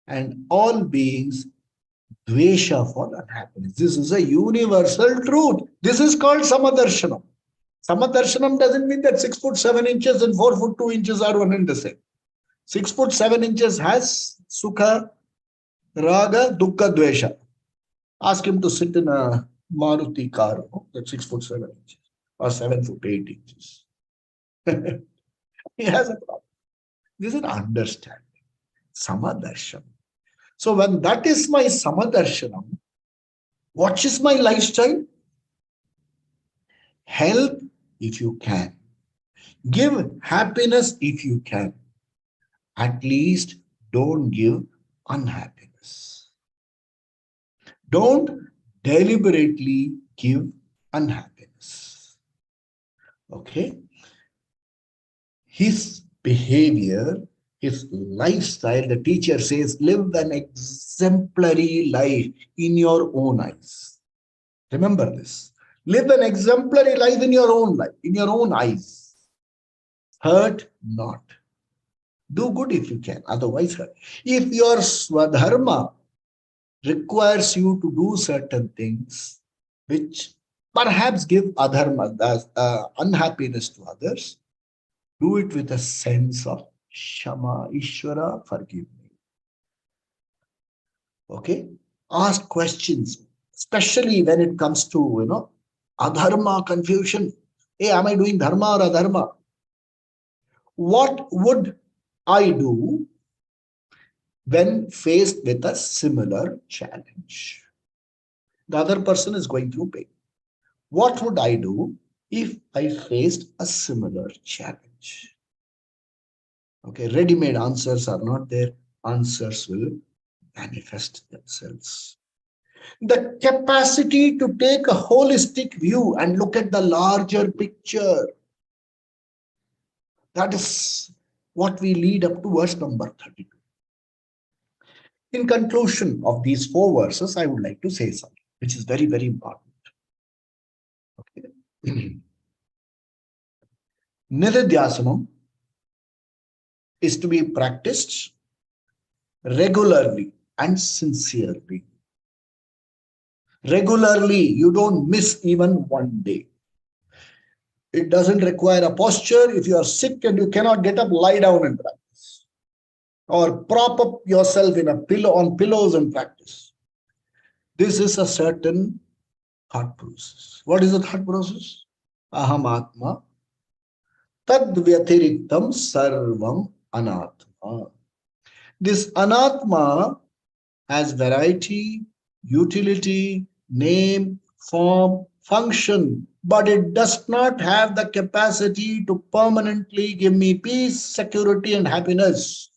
and all beings dvesha for unhappiness. This is a universal truth. This is called Samadarshanam. Samadarshanam doesn't mean that 6 foot 7 inches and 4 foot 2 inches are one and the same. 6 foot 7 inches has Sukha, Raga, Dukkha, Dvesha. Ask him to sit in a Maruti car that's 6 foot 7 inches or 7 foot 8 inches. He has a problem. This is understanding. Samadarshanam. So when that is my Samadarshanam, what is my lifestyle? Help if you can. Give happiness if you can. At least don't give unhappiness. Don't deliberately give unhappiness. Okay? His behavior, his lifestyle, the teacher says, live an exemplary life in your own eyes. Remember this. Live an exemplary life in your own life, in your own eyes. Hurt not. Do good if you can, otherwise hurt. If your swadharma requires you to do certain things which perhaps give adharma, unhappiness to others, do it with a sense of Shama, Ishvara, forgive me. Okay? Ask questions, especially when it comes to, adharma, confusion. Hey, am I doing dharma or adharma? What would I do when faced with a similar challenge? The other person is going through pain. What would I do if I faced a similar challenge? Okay, ready-made answers are not there. Answers will manifest themselves. The capacity to take a holistic view and look at the larger picture. That is what we lead up to verse number 32. In conclusion of these 4 verses, I would like to say something which is very, very important. Okay. Nididhyasanam is to be practiced regularly and sincerely. Regularly, you don't miss even one day. It doesn't require a posture. If you are sick and you cannot get up, lie down and practice. Or prop up yourself in a pillow on pillows and practice. This is a certain thought process. What is the thought process? Aham Atma Tad Vyatiriktam Sarvam Anatma. This Anatma has variety, utility, name, form, function, but it does not have the capacity to permanently give me peace, security, and happiness.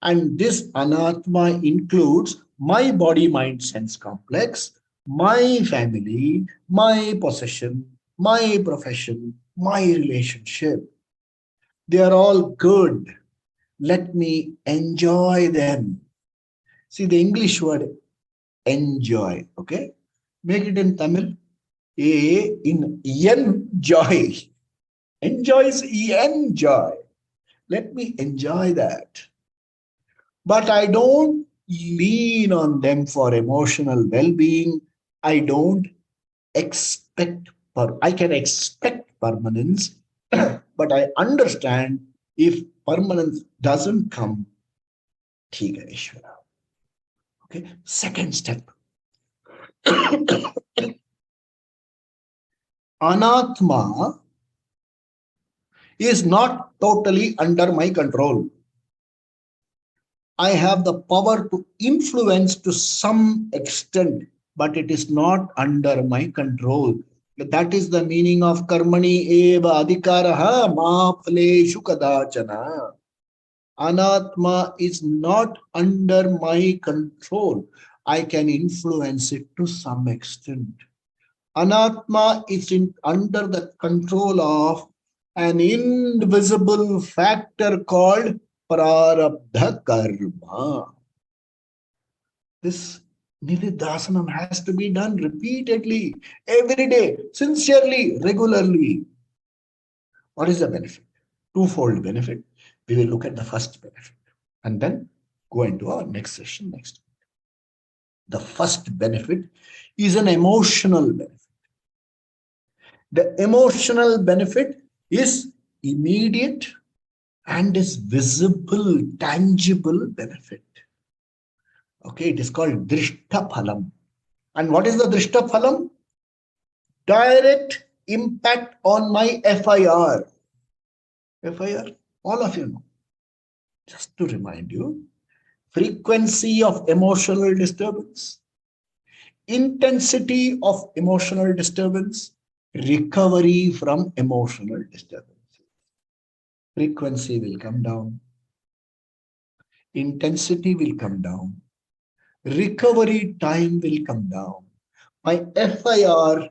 And this Anatma includes my body, mind, sense complex, my family, my possession, my profession, my relationship. They are all good. Let me enjoy them. See the English word enjoy, okay? Make it in Tamil. In enjoy. Enjoy is enjoy. Let me enjoy that. But I don't lean on them for emotional well-being. I don't expect, I can expect permanence, but I understand if permanence doesn't come, theek hai Ishvara. Okay. Second step. Anatma is not totally under my control. I have the power to influence to some extent, but it is not under my control. That is the meaning of karmani eva adhikaraha ma phaleshu kadachana. Anatma is not under my control. I can influence it to some extent. Anatma is under the control of an invisible factor called prarabdha karma. This nididhasanam has to be done repeatedly, every day, sincerely, regularly. What is the benefit? Twofold benefit. We will look at the first benefit and then go into our next session next. The first benefit is an emotional benefit. The emotional benefit is immediate and is visible, tangible benefit. Okay, it is called drishta phalam. And what is the drishta phalam? Direct impact on my FIR. FIR, all of you know. Just to remind you, frequency of emotional disturbance, intensity of emotional disturbance, recovery from emotional disturbance. Frequency will come down, intensity will come down, recovery time will come down. My FIR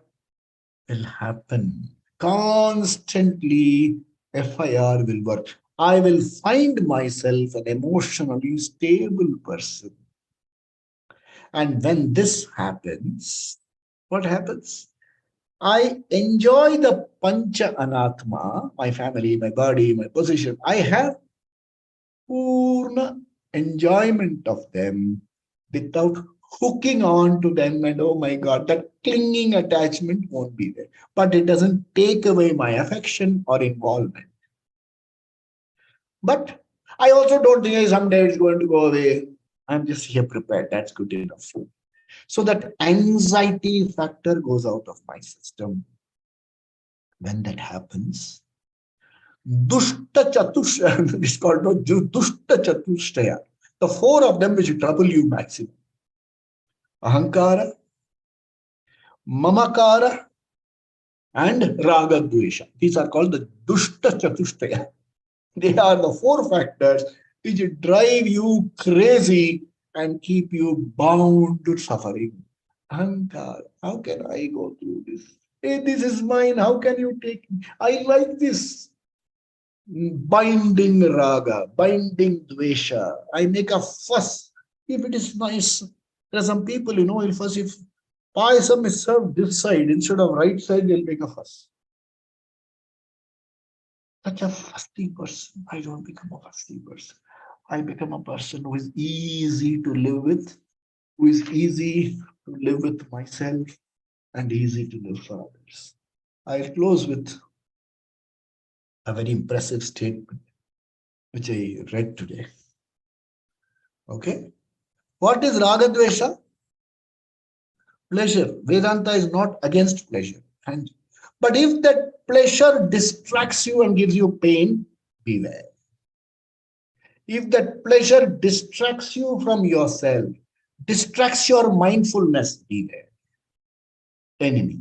will happen. Constantly, FIR will work. I will find myself an emotionally stable person. And when this happens, what happens? I enjoy the Pancha Anatma, my family, my body, my position. I have purna enjoyment of them without hooking on to them. And oh my God, that clinging attachment won't be there. But it doesn't take away my affection or involvement. But I also don't think someday it's going to go away. I'm just here prepared. That's good enough. So that anxiety factor goes out of my system. When that happens, Dushta Chatushtaya, it's called no, Dushta Chatushtaya. The four of them which trouble you maximum. Ahankara, Mamakara, and Raga Dvesha. These are called the Dushta Chatushtaya. They are the four factors which drive you crazy and keep you bound to suffering. Ahankara, how can I go through this? Hey, this is mine. How can you take it? I like this. Binding raga, binding dvesha. I make a fuss if it is nice. There are some people, if payasam is served this side instead of right side, they'll make a fuss. Such a fussy person. I don't become a fussy person. I become a person who is easy to live with, who is easy to live with myself and easy to live for others. I'll close with a very impressive statement which I read today. Okay. What is Ragadvesha? Pleasure. Vedanta is not against pleasure. But if that pleasure distracts you and gives you pain, beware. If that pleasure distracts you from yourself, distracts your mindfulness, beware. Enemy.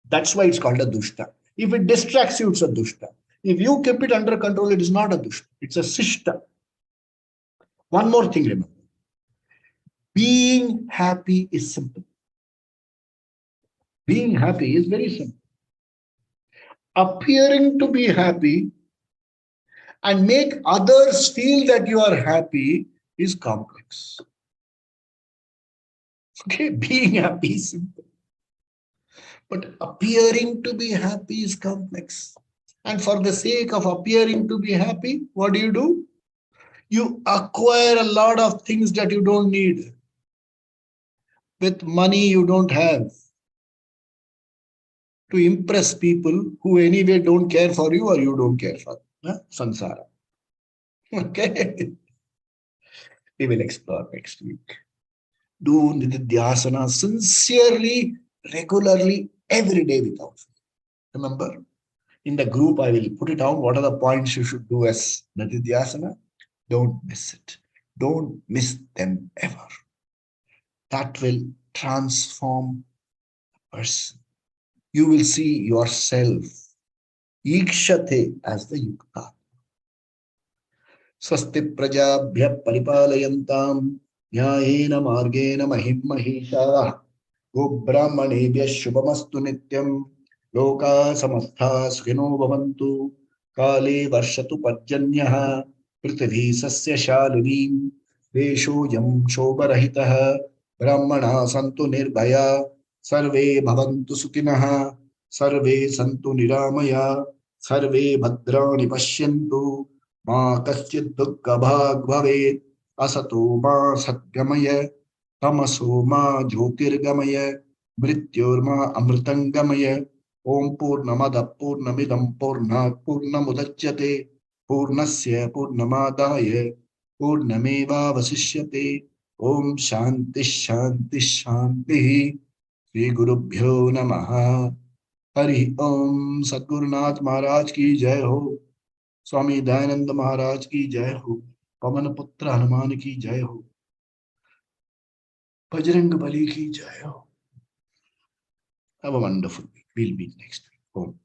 That's why it's called a dushta. If it distracts you, it's a dushta. If you keep it under control, it is not a dushta. It's a sishta. One more thing, remember. Being happy is simple. Being happy is very simple. Appearing to be happy and make others feel that you are happy is complex. Okay, being happy is simple. But appearing to be happy is complex. And for the sake of appearing to be happy, what do? You acquire a lot of things that you don't need with money you don't have to impress people who anyway don't care for you or you don't care for them. Sansara. Okay. We will explore next week. Do Nididhyasana sincerely, regularly, every day without fail. Remember, in the group, I will put it down. What are the points you should do as Nididhyasana? Don't miss it. Don't miss them ever. That will transform a person. You will see yourself. Ikshate as the yukta. स्वस्ति प्रजाभ्य परिपालयन्तां न्यायेन मार्गेण महिं महिषाः गोब्राह्मणेभ्यः शुभमस्तु नित्यं लोकाः समस्ताः सुखिनो भवन्तु काले वर्षतु पर्जन्यः पृथिवी सस्यशालिनी देशोऽयं शोभरहितः ब्राह्मणाः सन्तु निर्भया सर्वे भवन्तु सुखिनः सर्वे सन्तु निरामया सर्वे भद्राणि पश्यन्तु मा कश्चित् दुःखभाग् भवेत् असतो मा सद्गमय तमसो मा ज्योतिर्गमय मृत्योर्मा अमृतङ्गमय ॐ पूर्णमदः पूर्णमिदं पूर्णात् पूर्णमुदच्यते पूर्णस्य पूर्णमादाय पूर्णमेवावशिष्यते ॐ शान्ति शान्ति शान्तिः श्री गुरुभ्यो नमः हरि ओम सद्गुरुनाथ महाराज की जय हो स्वामी दयानंद महाराज की जय हो पवन पुत्र हनुमान की जय हो बजरंग बली की जय हो Have a wonderful week. We'll meet next week. Om.